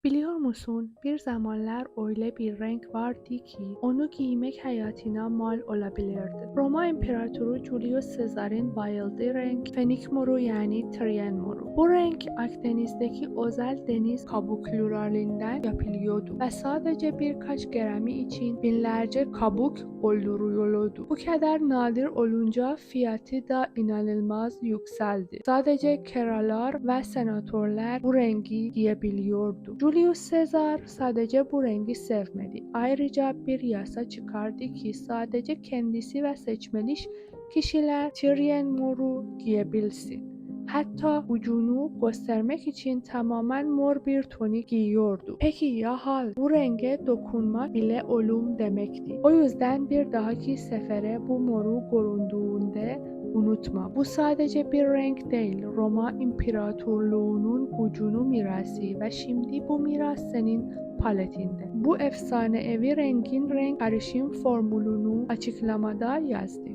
Biliyor musun? Bir zamanlar öyle bir renk vardı ki onu giymek hayatına mal olabilirdi. Roma İmparatoru Julius Caesar'ın bayıldığı renk fenik moru yani Trian moru. Bu renk Akdeniz'deki özel deniz kabuklarından yapılıyordu ve sadece birkaç grami için binlerce kabuk öldürüyordu. Bu kadar nadir olunca fiyatı da inanılmaz yükseldi. Sadece krallar ve senatörler bu rengi giyebiliyordu. Julius Caesar sadece bu rengi sevmedi. Ayrıca bir yasa çıkardı ki sadece kendisi ve seçmeli kişiler Tyrian moru giyebilsin. Hatta ucunu göstermek için tamamen mor bir tonik giyiyordu. Peki ya hal? Bu renge dokunmak bile ölüm demekti. O yüzden bir dahaki sefere bu moru göründüğünde unutma. Bu sadece bir renk değil. Roma İmparatorluğu'nun gücünün mirası ve şimdi bu miras senin paletinde. Bu efsanevi rengin renk karışım formülünü açıklamada yazdı.